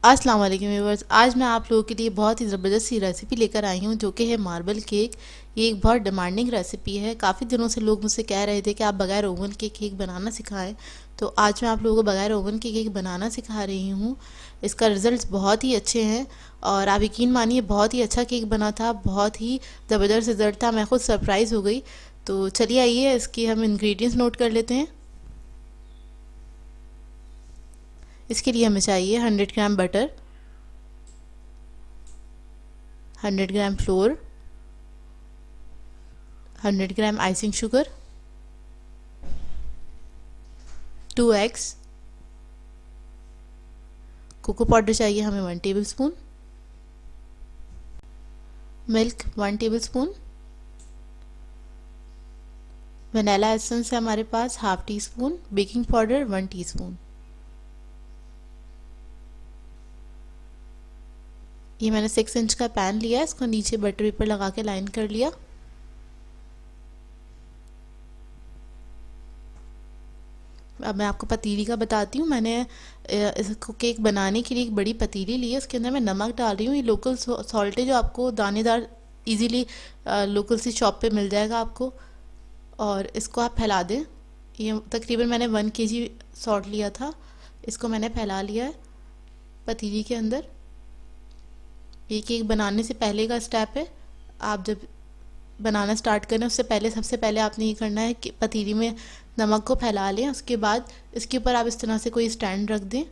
अस्सलाम वालेकुम व्यूअर्स। आज मैं आप लोगों के लिए बहुत ही ज़बरदस्त सी रेसिपी लेकर आई हूँ जो कि है मार्बल केक। ये एक बहुत डिमांडिंग रेसिपी है। काफ़ी दिनों से लोग मुझसे कह रहे थे कि आप बगैर ओवन के केक बनाना सिखाएं, तो आज मैं आप लोगों को बगैर ओवन के केक बनाना सिखा रही हूँ। इसका रिज़ल्ट बहुत ही अच्छे हैं और आप यकीन मानिए बहुत ही अच्छा केक बना था, बहुत ही ज़बरदस्त रिज़ल्ट था। मैं खुद सरप्राइज़ हो गई। तो चलिए आइए इसकी हम इंग्रेडिएंट्स नोट कर लेते हैं। इसके लिए हमें चाहिए 100 gram butter, 100 gram flour, 100 gram icing sugar, 2 eggs, cocoa powder चाहिए हमें 1 tablespoon, milk 1 tablespoon, vanilla essence है हमारे पास half teaspoon, baking powder 1 teaspoon. ये मैंने 6 इंच का पैन लिया, इसको नीचे बटर पेपर लगा के लाइन कर लिया। अब मैं आपको पतीली का बताती हूँ। मैंने इसको केक बनाने के लिए एक बड़ी पतीली ली है, उसके अंदर मैं नमक डाल रही हूँ। ये लोकल सॉल्ट है जो आपको दानेदार इजीली लोकल सी शॉप पे मिल जाएगा आपको। और इसको आप फैला दें। ये तकरीबन मैंने 1 केजी सॉल्ट लिया था, इसको मैंने फैला लिया है पतीली के अंदर। ये केक बनाने से पहले का स्टेप है। आप जब बनाना स्टार्ट करें उससे पहले सबसे पहले आपने ये करना है कि पतीली में नमक को फैला लें। उसके बाद इसके ऊपर आप इस तरह से कोई स्टैंड रख दें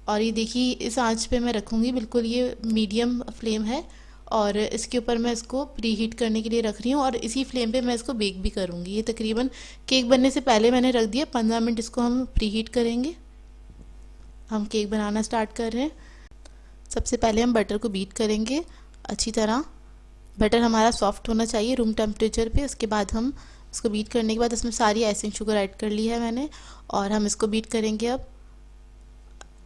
और ये देखिए इस आंच पे मैं रखूँगी, बिल्कुल ये मीडियम फ्लेम है और इसके ऊपर मैं इसको प्री हीट करने के लिए रख रही हूँ और इसी फ्लेम पे मैं इसको बेक भी करूँगी। ये तकरीबन केक बनने से पहले मैंने रख दिया। 15 मिनट इसको हम प्री हीट करेंगे। हम केक बनाना स्टार्ट कर रहे हैं। सबसे पहले हम बटर को बीट करेंगे अच्छी तरह। बटर हमारा सॉफ्ट होना चाहिए रूम टेम्परेचर पे। उसके बाद हम इसको बीट करने के बाद इसमें सारी आइसिंग शुगर ऐड कर ली है मैंने और हम इसको बीट करेंगे अब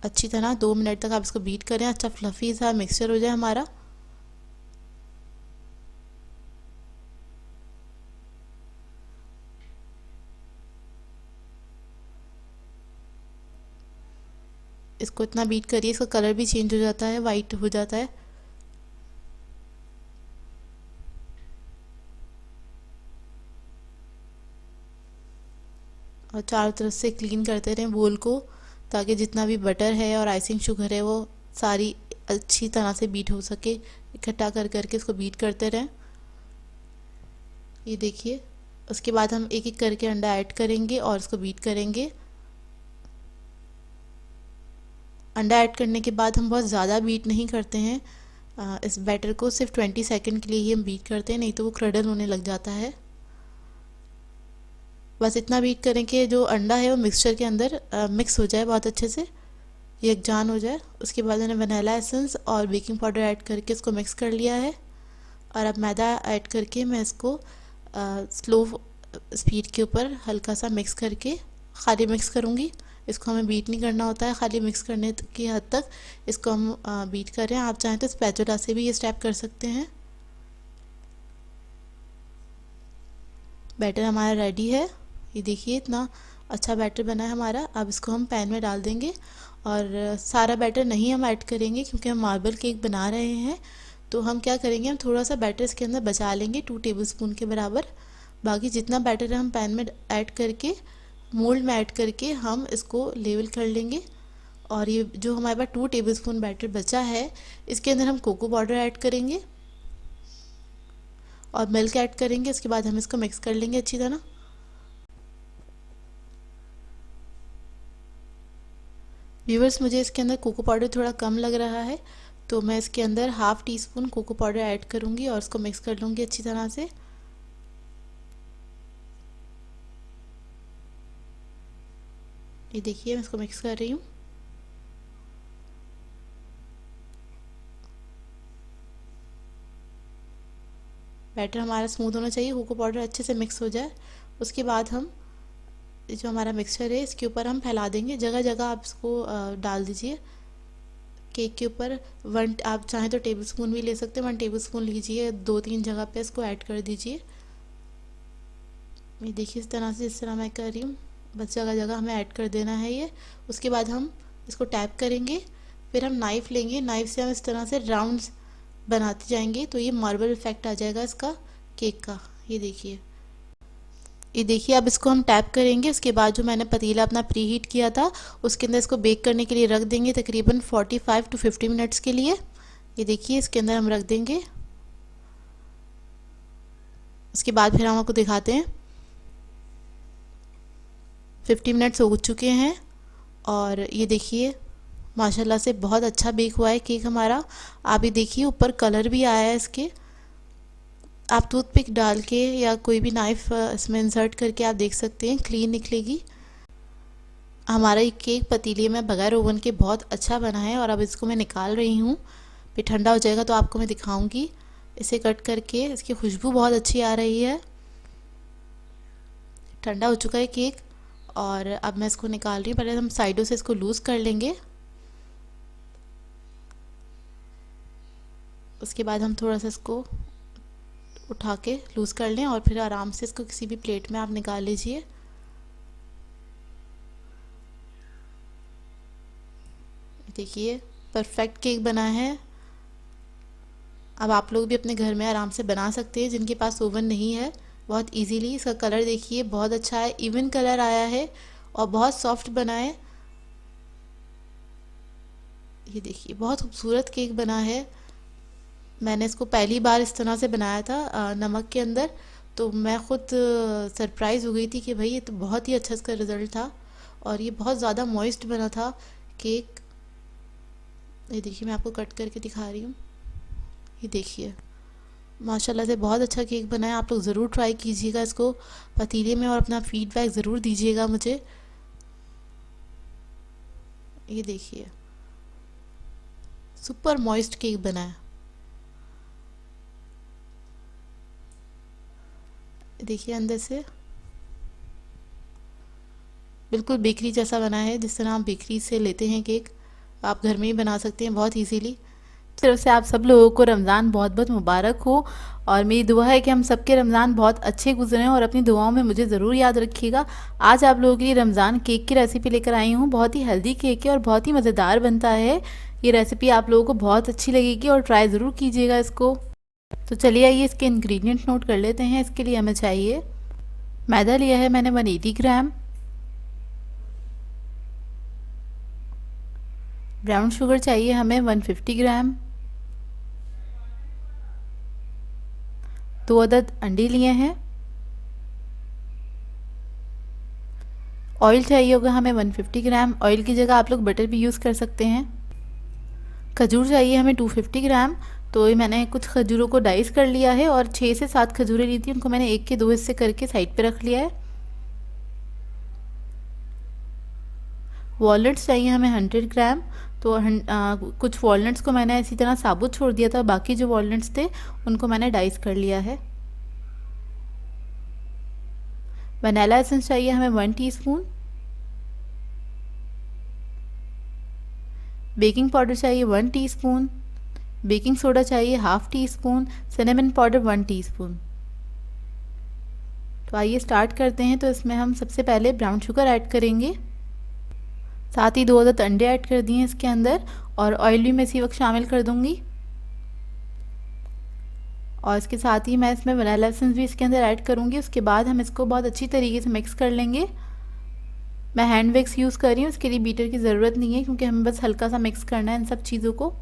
अच्छी तरह। 2 मिनट तक आप इसको बीट करें, अच्छा फ्लफ़ी सा मिक्सचर हो जाए हमारा। इसको इतना बीट करिए इसका कलर भी चेंज हो जाता है, वाइट हो जाता है। और चारों तरफ से क्लीन करते रहें बोल को, ताकि जितना भी बटर है और आइसिंग शुगर है वो सारी अच्छी तरह से बीट हो सके। इकट्ठा कर करके इसको बीट करते रहें। ये देखिए, उसके बाद हम एक एक करके अंडा ऐड करेंगे और इसको बीट करेंगे। अंडा ऐड करने के बाद हम बहुत ज़्यादा बीट नहीं करते हैं। इस बैटर को सिर्फ 20 सेकंड के लिए ही हम बीट करते हैं, नहीं तो वो क्रडल होने लग जाता है। बस इतना बीट करें कि जो अंडा है वो मिक्सचर के अंदर मिक्स हो जाए, बहुत अच्छे से यकजान हो जाए। उसके बाद मैंने वनीला एसेंस और बेकिंग पाउडर ऐड करके इसको मिक्स कर लिया है और अब मैदा ऐड करके मैं इसको स्लो स्पीड के ऊपर हल्का सा मिक्स करके खाली मिक्स करूँगी। इसको हमें बीट नहीं करना होता है, खाली मिक्स करने की हद तक इसको हम बीट कर रहे हैं। आप चाहें तो स्पैचुला से भी ये स्टेप कर सकते हैं। बैटर हमारा रेडी है। ये देखिए इतना अच्छा बैटर बना है हमारा। अब इसको हम पैन में डाल देंगे और सारा बैटर नहीं हम ऐड करेंगे क्योंकि हम मार्बल केक बना रहे हैं। तो हम क्या करेंगे, हम थोड़ा सा बैटर इसके अंदर बचा लेंगे 2 टेबलस्पून के बराबर। बाकी जितना बैटर है हम पैन में ऐड करके मोल्ड में ऐड करके हम इसको लेवल कर लेंगे। और ये जो हमारे पास 2 टेबलस्पून बैटर बचा है इसके अंदर हम कोको पाउडर ऐड करेंगे और मिल्क ऐड करेंगे। उसके बाद हम इसको मिक्स कर लेंगे अच्छी तरह। व्यूवर्स, मुझे इसके अंदर कोको पाउडर थोड़ा कम लग रहा है, तो मैं इसके अंदर half teaspoon cocoa powder add करूँगी और इसको मिक्स कर लूँगी अच्छी तरह से। ये देखिए मैं इसको मिक्स कर रही हूँ। बैटर हमारा स्मूथ होना चाहिए, कोको पाउडर अच्छे से मिक्स हो जाए। उसके बाद हम जो हमारा मिक्सचर है इसके ऊपर हम फैला देंगे। जगह जगह आप इसको डाल दीजिए केक के ऊपर। आप चाहें तो टेबल स्पून भी ले सकते हैं, 1 टेबल स्पून लीजिए, 2-3 जगह पे इसको ऐड कर दीजिए। ये देखिए इस तरह से, जिस तरह मैं कर रही हूँ, बस जगह जगह हमें ऐड कर देना है ये। उसके बाद हम इसको टैप करेंगे फिर हम नाइफ़ लेंगे, नाइफ़ से हम इस तरह से राउंड्स बनाते जाएंगे तो ये मार्बल इफेक्ट आ जाएगा इसका केक का। ये देखिए अब इसको हम टैप करेंगे। उसके बाद जो मैंने पतीला अपना प्री हीट किया था उसके अंदर इसको बेक करने के लिए रख देंगे तकरीबन 45 टू 50 मिनट्स के लिए। ये देखिए इसके अंदर हम रख देंगे। उसके बाद फिर हम आपको दिखाते हैं। 50 मिनट्स हो चुके हैं और ये देखिए माशाल्लाह से बहुत अच्छा बेक हुआ है केक हमारा। आप ये देखिए ऊपर कलर भी आया है इसके। आप टूथपिक डाल के या कोई भी नाइफ़ इसमें इंसर्ट करके आप देख सकते हैं, क्लीन निकलेगी। हमारा ये केक पतीले में बगैर ओवन के बहुत अच्छा बना है और अब इसको मैं निकाल रही हूँ। फिर ठंडा हो जाएगा तो आपको मैं दिखाऊंगी इसे कट करके। इसकी खुशबू बहुत अच्छी आ रही है। ठंडा हो चुका है केक और अब मैं इसको निकाल रही हूँ। पहले हम साइडों से इसको लूज़ कर लेंगे। उसके बाद हम थोड़ा सा इसको उठा के लूज़ कर लें और फिर आराम से इसको किसी भी प्लेट में आप निकाल लीजिए। देखिए परफेक्ट केक बना है। अब आप लोग भी अपने घर में आराम से बना सकते हैं जिनके पास ओवन नहीं है, बहुत इजीली। इसका कलर देखिए बहुत अच्छा है, इवन कलर आया है और बहुत सॉफ्ट बना है। ये देखिए बहुत खूबसूरत केक बना है। मैंने इसको पहली बार इस तरह से बनाया था नमक के अंदर, तो मैं ख़ुद सरप्राइज़ हो गई थी कि भाई ये तो बहुत ही अच्छा इसका रिज़ल्ट था और ये बहुत ज़्यादा मॉइस्ट बना था केक। ये देखिए मैं आपको कट करके दिखा रही हूँ। ये देखिए माशाल्लाह से बहुत अच्छा केक बना है। आप लोग ज़रूर ट्राई कीजिएगा इसको पतीले में और अपना फीडबैक ज़रूर दीजिएगा मुझे। ये देखिए सुपर मॉइस्ट केक बना है। देखिए अंदर से बिल्कुल बेकरी जैसा बना है, जिस तरह आप बेकरी से लेते हैं केक आप घर में ही बना सकते हैं बहुत इजीली। तरफ से आप सब लोगों को रमज़ान बहुत बहुत मुबारक हो और मेरी दुआ है कि हम सबके रमज़ान बहुत अच्छे गुजरें और अपनी दुआओं में मुझे ज़रूर याद रखिएगा। आज आप लोगों के लिए रमज़ान केक की रेसिपी लेकर आई हूँ। बहुत ही हेल्दी केक है और बहुत ही मज़ेदार बनता है। ये रेसिपी आप लोगों को बहुत अच्छी लगेगी और ट्राई ज़रूर कीजिएगा इसको। तो चलिए आइए इसके इंग्रेडिएंट्स नोट कर लेते हैं। इसके लिए हमें चाहिए मैदा लिया है मैंने 180 ग्राम, ब्राउन शुगर चाहिए हमें 150 ग्राम, 2 अदद अंडे लिए हैं, ऑयल चाहिए होगा हमें 150 ग्राम। ऑयल की जगह आप लोग बटर भी यूज़ कर सकते हैं। खजूर चाहिए हमें 250 ग्राम। तो ये मैंने कुछ खजूरों को डाइस कर लिया है और 6 से 7 खजूरें ली थी, उनको मैंने एक के 2 हिस्से करके साइड पे रख लिया है। वॉलनट्स चाहिए हमें 100 ग्राम। तो कुछ वॉलनट्स को मैंने इसी तरह साबुत छोड़ दिया था, बाकी जो वॉलनट्स थे उनको मैंने डाइस कर लिया है। वनीला एसेंस चाहिए हमें 1 टीस्पून। बेकिंग पाउडर चाहिए 1 टीस्पून। बेकिंग सोडा चाहिए half tea spoon. Cinnamon powder 1 teaspoon. तो आइए स्टार्ट करते हैं। तो इसमें हम सबसे पहले ब्राउन शुगर ऐड करेंगे, साथ ही 2 अदद अंडे ऐड कर दिए इसके अंदर और ऑयल भी मैं इसी वक्त शामिल कर दूंगी। और इसके साथ ही मैं इसमें वनीला एसेंस भी इसके अंदर ऐड करूंगी। उसके बाद हम इसको बहुत अच्छी तरीके से मिक्स कर लेंगे। मैं हैंड विक्स यूज़ कर रही हूँ, इसके लिए बीटर की ज़रूरत नहीं है क्योंकि हमें बस हल्का सा मिक्स करना है इन सब चीज़ों को।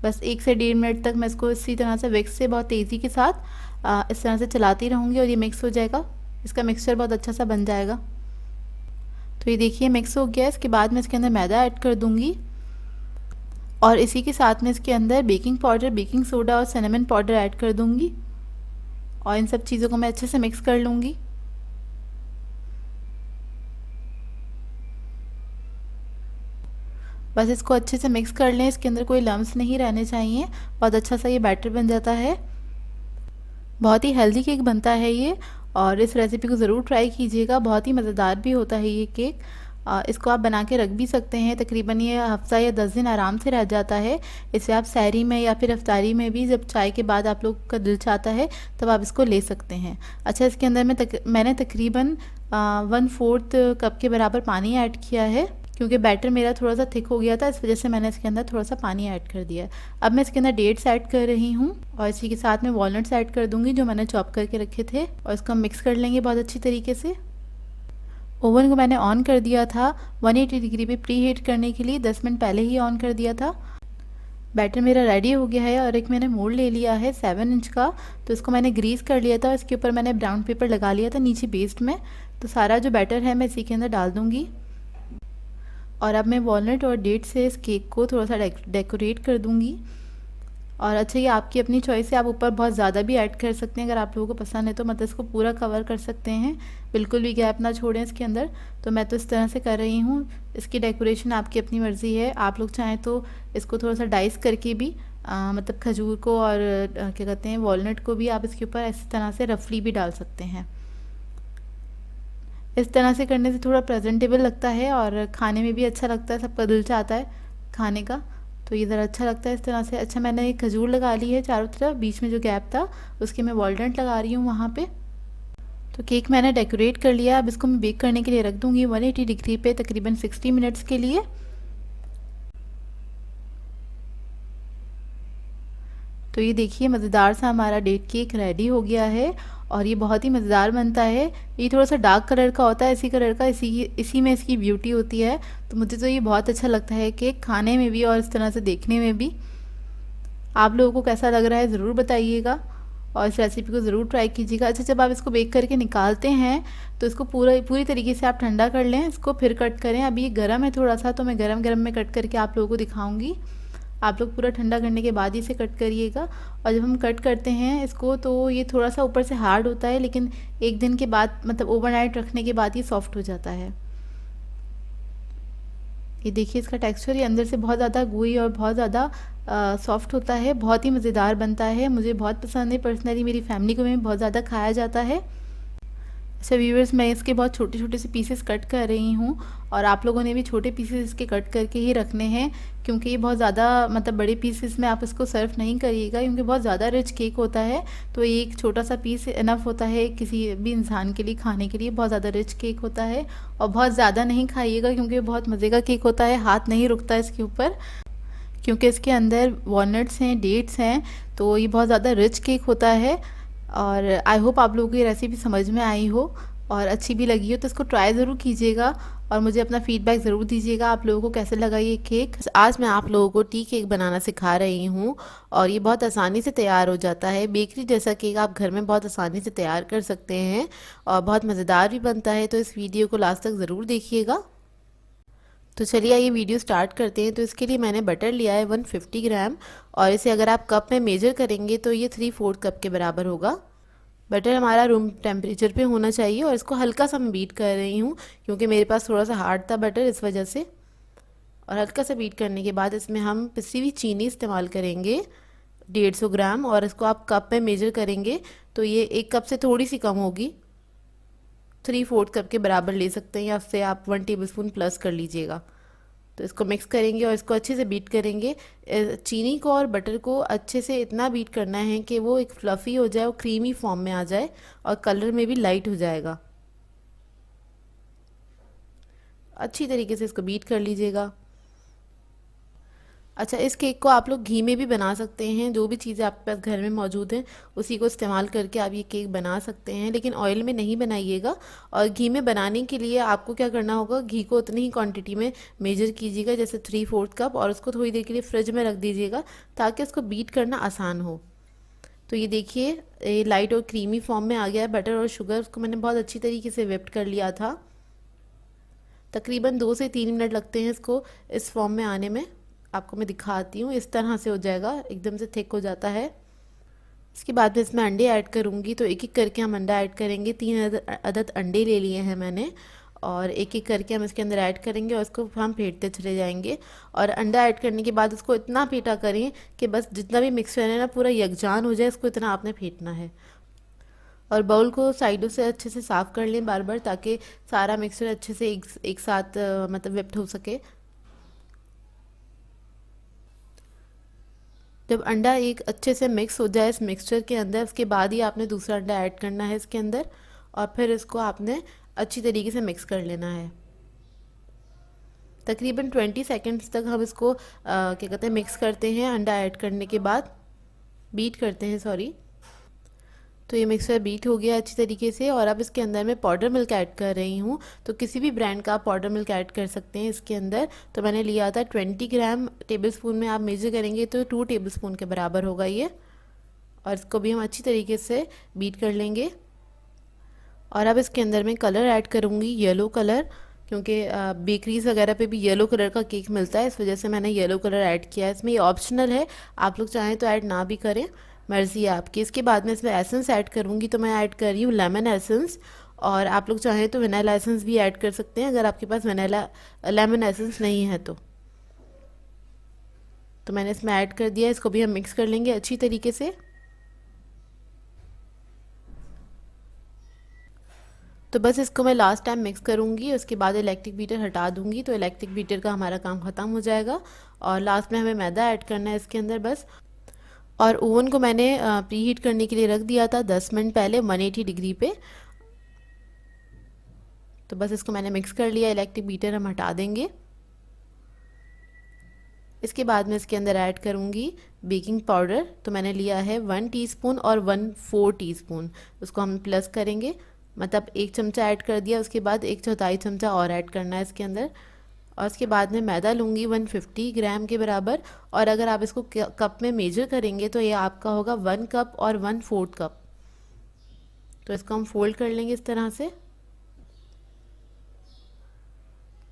बस 1 से 1.5 मिनट तक मैं इसको इसी तरह से विक्स से बहुत तेज़ी के साथ इस तरह से चलाती रहूँगी और ये मिक्स हो जाएगा। इसका मिक्सचर बहुत अच्छा सा बन जाएगा। तो ये देखिए मिक्स हो गया। इसके बाद मैं इसके अंदर मैदा ऐड कर दूँगी और इसी के साथ में इसके अंदर बेकिंग पाउडर, बेकिंग सोडा और सिनेमन पाउडर ऐड कर दूँगी और इन सब चीज़ों को मैं अच्छे से मिक्स कर लूँगी। बस इसको अच्छे से मिक्स कर लें, इसके अंदर कोई लम्स नहीं रहने चाहिए। बहुत अच्छा सा ये बैटर बन जाता है। बहुत ही हेल्दी केक बनता है ये और इस रेसिपी को ज़रूर ट्राई कीजिएगा। बहुत ही मज़ेदार भी होता है ये केक। इसको आप बना के रख भी सकते हैं, तकरीबन ये हफ्ता या 10 दिन आराम से रह जाता है। इसे आप सहरी में या फिर इफ्तारी में भी, जब चाय के बाद आप लोग का दिल चाहता है तब आप इसको ले सकते हैं। अच्छा, इसके अंदर मैंने तकरीबन 1/4 कप के बराबर पानी ऐड किया है क्योंकि बैटर मेरा थोड़ा सा थिक हो गया था, इस वजह से मैंने इसके अंदर थोड़ा सा पानी ऐड कर दिया है। अब मैं इसके अंदर डेट्स ऐड कर रही हूँ और इसी के साथ में वॉलनट्स ऐड कर दूँगी जो मैंने चॉप करके रखे थे, और इसको हम मिक्स कर लेंगे बहुत अच्छी तरीके से। ओवन को मैंने ऑन कर दिया था 180 डिग्री पे प्री हीट करने के लिए, 10 मिनट पहले ही ऑन कर दिया था। बैटर मेरा रेडी हो गया है और एक मैंने मोल्ड ले लिया है 7 इंच का, तो इसको मैंने ग्रीस कर लिया था। इसके ऊपर मैंने ब्राउन पेपर लगा लिया था नीचे बेस्ड में। तो सारा जो बैटर है मैं इसी के अंदर डाल दूँगी और अब मैं वॉलनट और डेट से इस केक को थोड़ा सा डेकोरेट कर दूँगी। और अच्छा, ये आपकी अपनी चॉइस है, आप ऊपर बहुत ज़्यादा भी ऐड कर सकते हैं अगर आप लोगों को पसंद है तो, मतलब इसको पूरा कवर कर सकते हैं, बिल्कुल भी गैप ना छोड़ें इसके अंदर। तो मैं तो इस तरह से कर रही हूँ। इसकी डेकोरेशन आपकी अपनी मर्ज़ी है, आप लोग चाहें तो इसको थोड़ा सा डाइस करके भी मतलब खजूर को और क्या कहते हैं वॉलनट को भी आप इसके ऊपर इस तरह से रफली भी डाल सकते हैं। इस तरह से करने से थोड़ा प्रेजेंटेबल लगता है और खाने में भी अच्छा लगता है, सबका दिल चाहता है खाने का, तो ये ज़रा अच्छा लगता है इस तरह से। अच्छा, मैंने एक खजूर लगा ली है चारों तरफ, बीच में जो गैप था उसके मैं वॉलनट लगा रही हूँ वहाँ पे। तो केक मैंने डेकोरेट कर लिया। अब इसको मैं बेक करने के लिए रख दूँगी 180 डिग्री पे तकरीबन 60 मिनट्स के लिए। तो ये देखिए मज़ेदार सा हमारा डेट केक रेडी हो गया है और ये बहुत ही मज़ेदार बनता है। ये थोड़ा सा डार्क कलर का होता है, इसी कलर का, इसी में इसकी ब्यूटी होती है। तो मुझे तो ये बहुत अच्छा लगता है केक, खाने में भी और इस तरह से देखने में भी। आप लोगों को कैसा लग रहा है ज़रूर बताइएगा और इस रेसिपी को ज़रूर ट्राई कीजिएगा। अच्छा, जब आप इसको बेक करके निकालते हैं तो इसको पूरी तरीके से आप ठंडा कर लें, इसको फिर कट करें। अभी ये गर्म है थोड़ा सा, तो मैं गरम गरम में कट करके आप लोगों को दिखाऊंगी। आप लोग पूरा ठंडा करने के बाद ही इसे कट करिएगा। और जब हम कट करते हैं इसको तो ये थोड़ा सा ऊपर से हार्ड होता है, लेकिन एक दिन के बाद मतलब ओवरनाइट रखने के बाद ये सॉफ्ट हो जाता है। ये देखिए इसका टेक्सचर, ये अंदर से बहुत ज़्यादा gooey और बहुत ज़्यादा सॉफ्ट होता है, बहुत ही मज़ेदार बनता है। मुझे बहुत पसंद है पर्सनली, मेरी फैमिली को भी बहुत ज़्यादा खाया जाता है। अच्छा व्यूअर्स, मैं इसके बहुत छोटे छोटे से पीसेस कट कर रही हूँ और आप लोगों ने भी छोटे पीसेस इसके कट करके ही रखने हैं, क्योंकि ये बहुत ज़्यादा मतलब बड़े पीसेस में आप इसको सर्व नहीं करिएगा, क्योंकि बहुत ज़्यादा रिच केक होता है। तो एक छोटा सा पीस इनफ होता है किसी भी इंसान के लिए खाने के लिए। बहुत ज़्यादा रिच केक होता है और बहुत ज़्यादा नहीं खाइएगा, क्योंकि बहुत मज़े का केक होता है, हाथ नहीं रुकता इसके ऊपर, क्योंकि इसके अंदर वॉलनट्स हैं, डेट्स हैं, तो ये बहुत ज़्यादा रिच केक होता है। और आई होप आप लोगों को ये रेसिपी समझ में आई हो और अच्छी भी लगी हो, तो इसको ट्राई ज़रूर कीजिएगा और मुझे अपना फीडबैक ज़रूर दीजिएगा आप लोगों को कैसे लगा ये केक। आज मैं आप लोगों को टी केक बनाना सिखा रही हूँ और ये बहुत आसानी से तैयार हो जाता है। बेकरी जैसा केक आप घर में बहुत आसानी से तैयार कर सकते हैं और बहुत मज़ेदार भी बनता है। तो इस वीडियो को लास्ट तक ज़रूर देखिएगा। तो चलिए ये वीडियो स्टार्ट करते हैं। तो इसके लिए मैंने बटर लिया है 150 ग्राम और इसे अगर आप कप में मेजर करेंगे तो ये 3/4 कप के बराबर होगा। बटर हमारा रूम टेम्परेचर पे होना चाहिए और इसको हल्का सा मैं बीट कर रही हूँ, क्योंकि मेरे पास थोड़ा सा हार्ड था बटर, इस वजह से। और हल्का सा बीट करने के बाद इसमें हम पिसी हुई चीनी इस्तेमाल करेंगे 150 ग्राम, और इसको आप कप में मेजर करेंगे तो ये 1 कप से थोड़ी सी कम होगी, 3/4 कप के बराबर ले सकते हैं या उससे आप 1 टेबलस्पून प्लस कर लीजिएगा। तो इसको मिक्स करेंगे और इसको अच्छे से बीट करेंगे। चीनी को और बटर को अच्छे से इतना बीट करना है कि वो एक फ्लफ़ी हो जाए, वो क्रीमी फॉर्म में आ जाए और कलर में भी लाइट हो जाएगा। अच्छी तरीके से इसको बीट कर लीजिएगा। अच्छा, इस केक को आप लोग घी में भी बना सकते हैं, जो भी चीज़ें आपके पास घर में मौजूद हैं उसी को इस्तेमाल करके आप ये केक बना सकते हैं, लेकिन ऑयल में नहीं बनाइएगा। और घी में बनाने के लिए आपको क्या करना होगा, घी को उतनी ही क्वांटिटी में मेजर कीजिएगा, जैसे 3/4 कप, और उसको थोड़ी देर के लिए फ्रिज में रख दीजिएगा ताकि उसको बीट करना आसान हो। तो ये देखिए ये लाइट और क्रीमी फॉर्म में आ गया है बटर और शुगर। उसको मैंने बहुत अच्छी तरीके से व्हिप्ड कर लिया था। तकरीबन 2 से 3 मिनट लगते हैं इसको इस फॉर्म में आने में। आपको मैं दिखाती हूँ, इस तरह से हो जाएगा, एकदम से थिक हो जाता है। इसके बाद में इसमें अंडे ऐड करूँगी, तो एक एक करके हम अंडा ऐड करेंगे। 3 अदद अंडे ले लिए हैं मैंने और एक एक करके हम इसके अंदर ऐड करेंगे और इसको हम फेंटते चले जाएंगे। और अंडा ऐड करने के बाद इसको इतना फेंटा करें कि बस जितना भी मिक्सचर है ना पूरा यकजान हो जाए, इसको इतना आपने फेंटना है। और बाउल को साइडों से अच्छे से साफ़ कर लें बार बार, ताकि सारा मिक्सचर अच्छे से एक साथ मतलब विप्ट हो सके। जब अंडा एक अच्छे से मिक्स हो जाए इस मिक्सचर के अंदर, उसके बाद ही आपने दूसरा अंडा ऐड करना है इसके अंदर और फिर इसको आपने अच्छी तरीके से मिक्स कर लेना है। तकरीबन 20 सेकेंड्स तक हम इसको क्या कहते हैं मिक्स करते हैं अंडा ऐड करने के बाद, बीट करते हैं सॉरी। तो ये मिक्सर बीट हो गया अच्छी तरीके से, और अब इसके अंदर मैं पाउडर मिल्क ऐड कर रही हूँ। तो किसी भी ब्रांड का आप पाउडर मिल्क ऐड कर सकते हैं इसके अंदर। तो मैंने लिया था 20 ग्राम, टेबल स्पून में आप मेजर करेंगे तो 2 टेबल स्पून के बराबर होगा ये। और इसको भी हम अच्छी तरीके से बीट कर लेंगे। और अब इसके अंदर मैं कलर ऐड करूँगी, येलो कलर, क्योंकि बेकरीज वगैरह पे भी येलो कलर का केक मिलता है, इस वजह से मैंने येलो कलर ऐड किया है इसमें। ये ऑप्शनल है, आप लोग चाहें तो ऐड ना भी करें, मर्ज़ी है आपकी। इसके बाद में इसमें एसेंस ऐड करूँगी, तो मैं ऐड कर रही हूँ लेमन एसेंस। और आप लोग चाहें तो वनीला एसेंस भी ऐड कर सकते हैं अगर आपके पास वनीला लेमन एसेंस नहीं है तो मैंने इसमें ऐड कर दिया। इसको भी हम मिक्स कर लेंगे अच्छी तरीके से। तो बस इसको मैं लास्ट टाइम मिक्स करूँगी, उसके बाद इलेक्ट्रिक बीटर हटा दूँगी, तो इलेक्ट्रिक बीटर का हमारा काम ख़त्म हो जाएगा। और लास्ट में हमें मैदा ऐड करना है इसके अंदर बस। और ओवन को मैंने प्री हीट करने के लिए रख दिया था 10 मिनट पहले 180 डिग्री पे। तो बस इसको मैंने मिक्स कर लिया, इलेक्ट्रिक बीटर हम हटा देंगे। इसके बाद में इसके अंदर ऐड करूँगी बेकिंग पाउडर। तो मैंने लिया है 1 टीस्पून और 1/4 टीस्पून, उसको हम प्लस करेंगे, मतलब 1 चमचा ऐड कर दिया, उसके बाद 1/4 चमचा और ऐड करना है इसके अंदर। और उसके बाद में मैदा लूँगी 150 ग्राम के बराबर। और अगर आप इसको कप में मेजर करेंगे तो ये आपका होगा 1 कप और 1/4 कप। तो इसको हम फोल्ड कर लेंगे इस तरह से।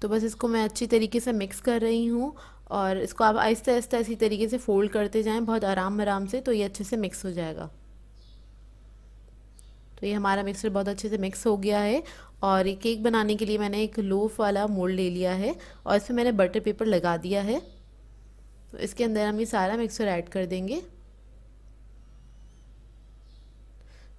तो बस इसको मैं अच्छी तरीके से मिक्स कर रही हूँ, और इसको आप आहिस्ता आहिस्ता इसी तरीके से फोल्ड करते जाएं बहुत आराम आराम से, तो ये अच्छे से मिक्स हो जाएगा। तो ये हमारा मिक्सर बहुत अच्छे से मिक्स हो गया है। और ये केक बनाने के लिए मैंने एक लोफ वाला मोल्ड ले लिया है, और इसमें मैंने बटर पेपर लगा दिया है। तो इसके अंदर हम ये सारा मिक्सर ऐड कर देंगे।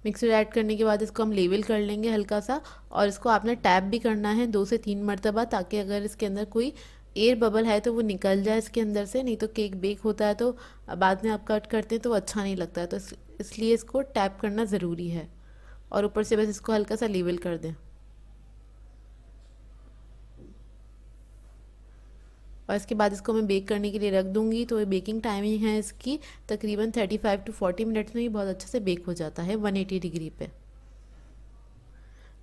मिक्सर ऐड करने के बाद इसको हम लेवल कर लेंगे हल्का सा, और इसको आपने टैप भी करना है 2 से 3 मरतबा, ताकि अगर इसके अंदर कोई एयर बबल है तो वो निकल जाए इसके अंदर से, नहीं तो केक बेक होता है तो बाद में आप कट करते हैं तो अच्छा नहीं लगता है। तो इसलिए इसको टैप करना ज़रूरी है, और ऊपर से बस इसको हल्का सा लेवल कर दें। और इसके बाद इसको मैं बेक करने के लिए रख दूँगी। तो ये बेकिंग टाइमिंग है इसकी तकरीबन 35 टू 40 मिनट्स में ही बहुत अच्छे से बेक हो जाता है 180 डिग्री पे।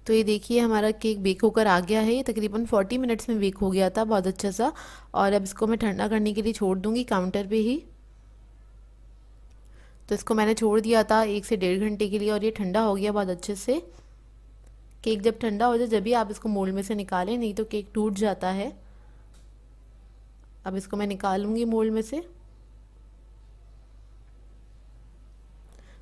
तो ये देखिए हमारा केक बेक होकर आ गया है, ये तकरीबन 40 मिनट्स में बेक हो गया था बहुत अच्छा सा। और अब इसको मैं ठंडा करने के लिए छोड़ दूँगी काउंटर पे ही। तो इसको मैंने छोड़ दिया था 1 से 1.5 घंटे के लिए, और ये ठंडा हो गया बहुत अच्छे से। केक जब ठंडा हो जाए जब भी आप इसको मोल्ड में से निकालें, नहीं तो केक टूट जाता है। अब इसको मैं निकालूंगी मोल्ड में से।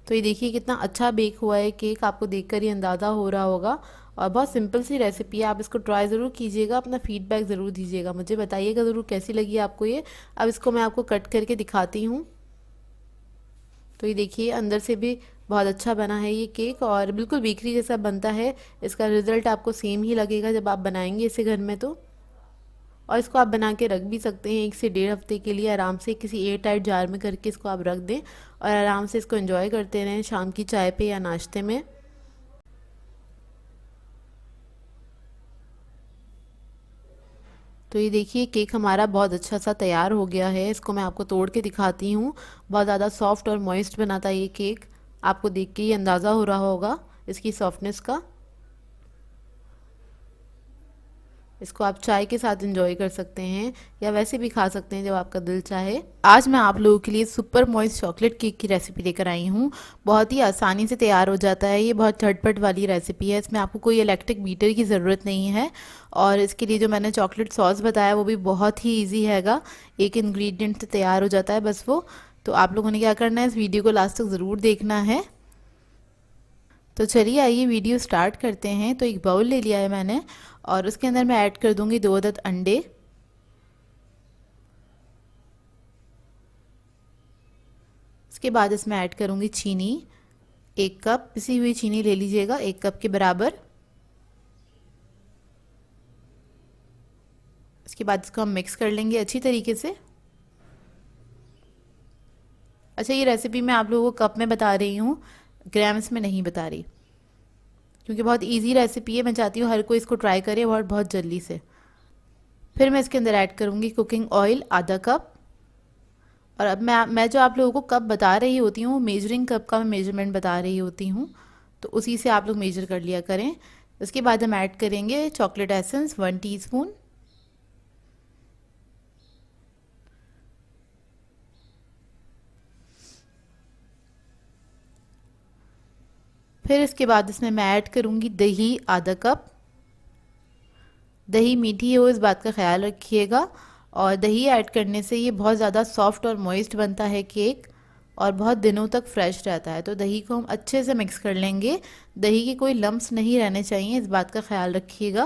तो ये देखिए कितना अच्छा बेक हुआ है केक, आपको देखकर ही अंदाज़ा हो रहा होगा। और बहुत सिंपल सी रेसिपी है, आप इसको ट्राई ज़रूर कीजिएगा, अपना फीडबैक ज़रूर दीजिएगा, मुझे बताइएगा ज़रूर कैसी लगी आपको ये। अब इसको मैं आपको कट करके दिखाती हूँ। तो ये देखिए अंदर से भी बहुत अच्छा बना है ये केक, और बिल्कुल बेकरी जैसा बनता है। इसका रिज़ल्ट आपको सेम ही लगेगा जब आप बनाएंगे इसे घर में तो। और इसको आप बना के रख भी सकते हैं 1 से 1.5 हफ्ते के लिए आराम से, किसी एयर टाइट जार में करके इसको आप रख दें, और आराम से इसको एंजॉय करते रहें शाम की चाय पे या नाश्ते में। तो ये देखिए केक हमारा बहुत अच्छा सा तैयार हो गया है। इसको मैं आपको तोड़ के दिखाती हूँ, बहुत ज़्यादा सॉफ्ट और मॉइस्ट बना था ये केक, आपको देख के ही अंदाज़ा हो रहा होगा इसकी सॉफ्टनेस का। इसको आप चाय के साथ एंजॉय कर सकते हैं, या वैसे भी खा सकते हैं जब आपका दिल चाहे। आज मैं आप लोगों के लिए सुपर मॉइस्ट चॉकलेट केक की रेसिपी लेकर आई हूँ। बहुत ही आसानी से तैयार हो जाता है, ये बहुत झटपट वाली रेसिपी है, इसमें आपको कोई इलेक्ट्रिक बीटर की ज़रूरत नहीं है। और इसके लिए जो मैंने चॉकलेट सॉस बताया वो भी बहुत ही ईजी हैगा, एक इंग्रेडिएंट से तैयार हो जाता है बस वो। तो आप लोगों ने क्या करना है, इस वीडियो को लास्ट तक ज़रूर देखना है। तो चलिए आइए वीडियो स्टार्ट करते हैं। तो एक बाउल ले लिया है मैंने, और उसके अंदर मैं ऐड कर दूंगी 2 अदद अंडे। उसके बाद इसमें ऐड करूंगी चीनी, 1 कप पिसी हुई चीनी ले लीजिएगा, 1 कप के बराबर। इसके बाद इसको हम मिक्स कर लेंगे अच्छी तरीके से। अच्छा, ये रेसिपी मैं आप लोगों को कप में बता रही हूँ, ग्राम्स में नहीं बता रही, क्योंकि बहुत इजी रेसिपी है। मैं चाहती हूँ हर कोई इसको ट्राई करे और बहुत जल्दी से। फिर मैं इसके अंदर ऐड करूँगी कुकिंग ऑयल आधा कप। और अब मैं जो आप लोगों को कप बता रही होती हूँ, मेजरिंग कप का मैं मेजरमेंट बता रही होती हूँ, तो उसी से आप लोग मेजर कर लिया करें। उसके बाद हम ऐड करेंगे चॉकलेट एसेंस 1 टीस्पून। फिर इसके बाद इसमें मैं ऐड करूँगी दही आधा कप। दही मीठी हो इस बात का ख्याल रखिएगा। और दही ऐड करने से ये बहुत ज़्यादा सॉफ्ट और मॉइस्ट बनता है केक, और बहुत दिनों तक फ्रेश रहता है। तो दही को हम अच्छे से मिक्स कर लेंगे। दही के कोई लम्प्स नहीं रहने चाहिए, इस बात का ख्याल रखिएगा।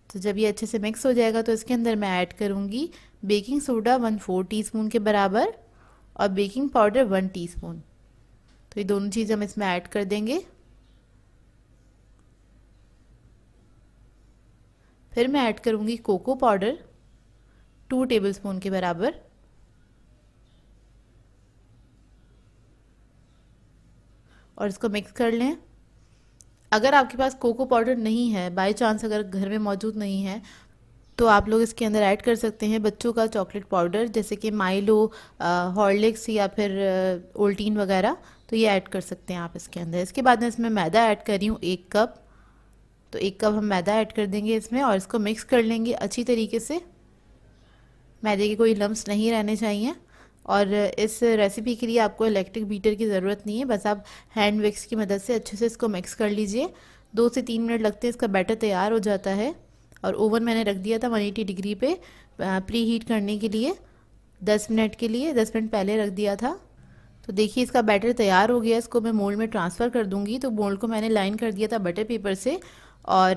तो जब ये अच्छे से मिक्स हो जाएगा तो इसके अंदर मैं ऐड करूँगी बेकिंग सोडा 1/4 टीस्पून के बराबर और बेकिंग पाउडर 1 टीस्पून। तो ये दोनों चीज़ हम इसमें ऐड कर देंगे। फिर मैं ऐड करूँगी कोको पाउडर 2 टेबलस्पून के बराबर। और इसको मिक्स कर लें। अगर आपके पास कोको पाउडर नहीं है, बाय चांस अगर घर में मौजूद नहीं है, तो आप लोग इसके अंदर ऐड कर सकते हैं बच्चों का चॉकलेट पाउडर, जैसे कि माइलो, हॉर्लिक्स या फिर ओल्टीन वगैरह। तो ये ऐड कर सकते हैं आप इसके अंदर। इसके बाद मैं इसमें मैदा ऐड कर रही हूँ 1 कप। तो 1 कप हम मैदा ऐड कर देंगे इसमें और इसको मिक्स कर लेंगे अच्छी तरीके से। मैदे के कोई लम्प्स नहीं रहने चाहिए। और इस रेसिपी के लिए आपको इलेक्ट्रिक बीटर की ज़रूरत नहीं है, बस आप हैंड विक्स की मदद से अच्छे से इसको मिक्स कर लीजिए। 2 से 3 मिनट लगते हैं, इसका बैटर तैयार हो जाता है। और ओवन मैंने रख दिया था 180 डिग्री पे प्री हीट करने के लिए 10 मिनट के लिए, 10 मिनट पहले रख दिया था। तो देखिए इसका बैटर तैयार हो गया। इसको मैं मोल्ड में ट्रांसफ़र कर दूंगी। तो मोल्ड को मैंने लाइन कर दिया था बटर पेपर से, और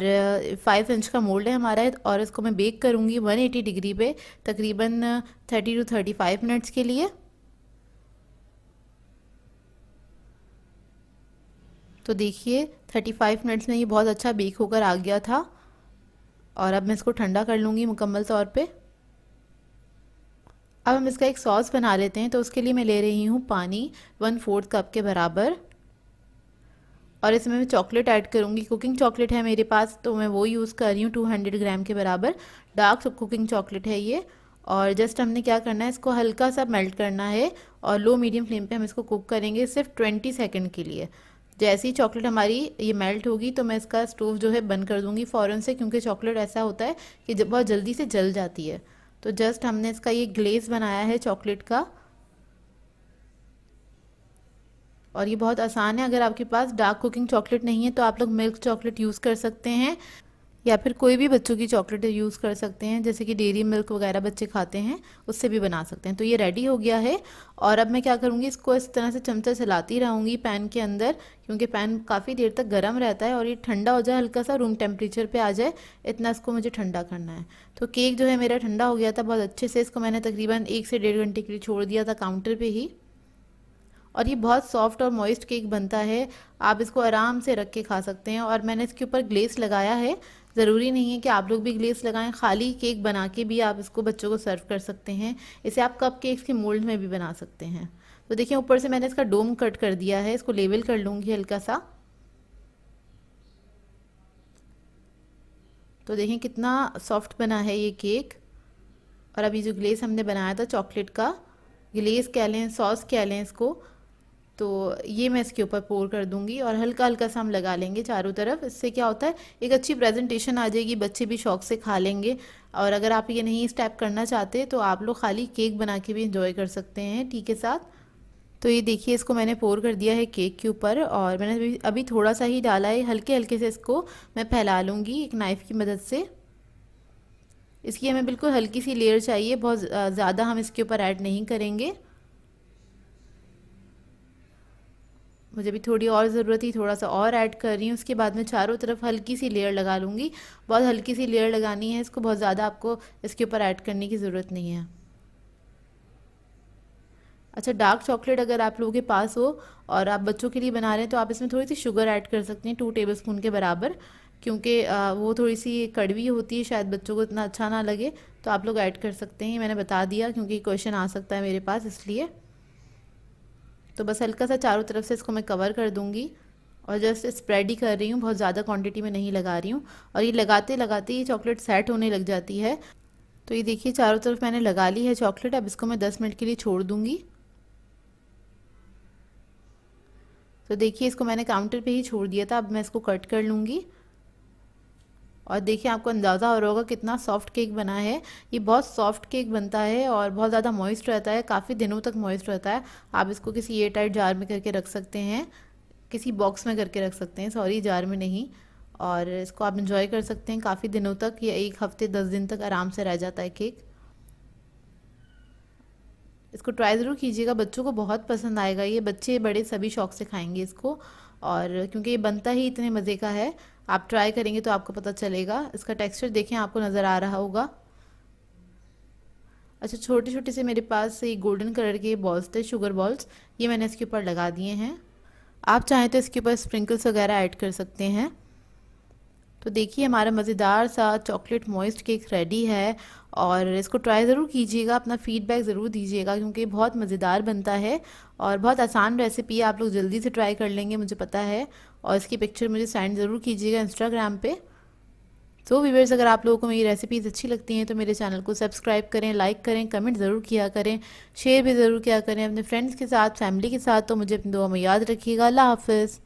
5 इंच का मोल्ड है हमारा है। और इसको मैं बेक करूंगी 180 डिग्री पे तकरीबन 30 to 35 मिनट्स के लिए। तो देखिए 35 मिनट्स में ये बहुत अच्छा बेक होकर आ गया था। और अब मैं इसको ठंडा कर लूँगी मुकम्मल तौर पे। अब हम इसका एक सॉस बना लेते हैं। तो उसके लिए मैं ले रही हूँ पानी 1/4 कप के बराबर। और इसमें मैं चॉकलेट ऐड करूँगी। कुकिंग चॉकलेट है मेरे पास, तो मैं वो यूज़ कर रही हूँ 200 ग्राम के बराबर। डार्क कुकिंग चॉकलेट है ये। और जस्ट हमने क्या करना है, इसको हल्का सा मेल्ट करना है और लो मीडियम फ्लेम पे हम इसको कुक करेंगे सिर्फ 20 सेकंड के लिए। जैसे ही चॉकलेट हमारी ये मेल्ट होगी तो मैं इसका स्टोव जो है बंद कर दूँगी फ़ौरन से, क्योंकि चॉकलेट ऐसा होता है कि जब बहुत जल्दी से जल जाती है। तो जस्ट हमने इसका ये ग्लेज़ बनाया है चॉकलेट का। और ये बहुत आसान है। अगर आपके पास डार्क कुकिंग चॉकलेट नहीं है तो आप लोग मिल्क चॉकलेट यूज़ कर सकते हैं, या फिर कोई भी बच्चों की चॉकलेट यूज़ कर सकते हैं, जैसे कि डेयरी मिल्क वगैरह बच्चे खाते हैं, उससे भी बना सकते हैं। तो ये रेडी हो गया है। और अब मैं क्या करूँगी, इसको इस तरह से चमचा चलाती रहूँगी पैन के अंदर, क्योंकि पैन काफ़ी देर तक गर्म रहता है। और ये ठंडा हो जाए, हल्का सा रूम टेम्परेचर पे आ जाए, इतना इसको मुझे ठंडा करना है। तो केक जो है मेरा ठंडा हो गया था बहुत अच्छे से। इसको मैंने तकरीबन 1 से 1.5 घंटे के लिए छोड़ दिया था काउंटर पर ही। और ये बहुत सॉफ्ट और मॉइस्ट केक बनता है। आप इसको आराम से रख के खा सकते हैं। और मैंने इसके ऊपर ग्लेस लगाया है। ज़रूरी नहीं है कि आप लोग भी ग्लेस लगाएं, खाली केक बना के भी आप इसको बच्चों को सर्व कर सकते हैं। इसे आप कप केक्स के मोल्ड में भी बना सकते हैं। तो देखिए ऊपर से मैंने इसका डोम कट कर दिया है। इसको लेवल कर लूँगी हल्का सा। तो देखें कितना सॉफ्ट बना है ये केक। और अभी जो ग्लेस हमने बनाया था चॉकलेट का, ग्लेस कह लें, सॉस कह लें इसको, तो ये मैं इसके ऊपर पोर कर दूंगी और हल्का हल्का सा हम लगा लेंगे चारों तरफ। इससे क्या होता है, एक अच्छी प्रेजेंटेशन आ जाएगी, बच्चे भी शौक से खा लेंगे। और अगर आप ये नहीं स्टेप करना चाहते तो आप लोग खाली केक बना के भी इंजॉय कर सकते हैं टी के साथ। तो ये देखिए इसको मैंने पोर कर दिया है केक के ऊपर, और मैंने अभी थोड़ा सा ही डाला है। हल्के हल्के से इसको मैं फैला लूँगी एक नाइफ़ की मदद से। इसकी हमें बिल्कुल हल्की सी लेयर चाहिए, बहुत ज़्यादा हम इसके ऊपर ऐड नहीं करेंगे। मुझे भी थोड़ी और ज़रूरत थी, थोड़ा सा और ऐड कर रही हूँ। उसके बाद में चारों तरफ हल्की सी लेयर लगा लूँगी। बहुत हल्की सी लेयर लगानी है इसको, बहुत ज़्यादा आपको इसके ऊपर ऐड करने की ज़रूरत नहीं है। अच्छा, डार्क चॉकलेट अगर आप लोगों के पास हो और आप बच्चों के लिए बना रहे हैं तो आप इसमें थोड़ी सी शुगर ऐड कर सकते हैं 2 टेबलस्पून के बराबर, क्योंकि वो थोड़ी सी कड़वी होती है, शायद बच्चों को इतना अच्छा ना लगे। तो आप लोग ऐड कर सकते हैं, मैंने बता दिया क्योंकि क्वेश्चन आ सकता है मेरे पास, इसलिए। तो बस हल्का सा चारों तरफ से इसको मैं कवर कर दूंगी और जस्ट स्प्रेड ही कर रही हूँ, बहुत ज़्यादा क्वांटिटी में नहीं लगा रही हूँ। और ये लगाते लगाते ये चॉकलेट सेट होने लग जाती है। तो ये देखिए चारों तरफ मैंने लगा ली है चॉकलेट। अब इसको मैं 10 मिनट के लिए छोड़ दूँगी। तो देखिए इसको मैंने काउंटर पे ही छोड़ दिया था। अब मैं इसको कट कर लूँगी। और देखिए आपको अंदाज़ा हो रहा होगा कितना सॉफ्ट केक बना है। ये बहुत सॉफ्ट केक बनता है और बहुत ज़्यादा मॉइस्ट रहता है, काफ़ी दिनों तक मॉइस्ट रहता है। आप इसको किसी एयर टाइट जार में करके रख सकते हैं, किसी बॉक्स में करके रख सकते हैं, सॉरी जार में नहीं। और इसको आप इंजॉय कर सकते हैं काफ़ी दिनों तक, या 1 हफ्ते 10 दिन तक आराम से रह जाता है केक। इसको ट्राई ज़रूर कीजिएगा, बच्चों को बहुत पसंद आएगा। ये बच्चे बड़े सभी शौक से खाएंगे इसको। और क्योंकि ये बनता ही इतने मज़े का है, आप ट्राई करेंगे तो आपको पता चलेगा। इसका टेक्सचर देखें, आपको नज़र आ रहा होगा। अच्छा, छोटे छोटे से मेरे पास ये गोल्डन कलर के बॉल्स थे, शुगर बॉल्स, ये मैंने इसके ऊपर लगा दिए हैं। आप चाहें तो इसके ऊपर स्प्रिंकल्स वगैरह ऐड कर सकते हैं। तो देखिए हमारा मज़ेदार सा चॉकलेट मॉइस्ट केक रेडी है। और इसको ट्राई ज़रूर कीजिएगा, अपना फीडबैक ज़रूर दीजिएगा, क्योंकि बहुत मज़ेदार बनता है और बहुत आसान रेसिपी है। आप लोग जल्दी से ट्राई कर लेंगे, मुझे पता है। और इसकी पिक्चर मुझे सेंड ज़रूर कीजिएगा इंस्टाग्राम पे। तो व्यूअर्स, अगर आप लोगों को मेरी रेसिपीज़ अच्छी लगती हैं तो मेरे चैनल को सब्सक्राइब करें, लाइक करें, कमेंट ज़रूर किया करें, शेयर भी ज़रूर किया करें अपने फ्रेंड्स के साथ, फैमिली के साथ। तो मुझे अपनी दुआ में याद रखिएगा। अल्लाह हाफ़िज़।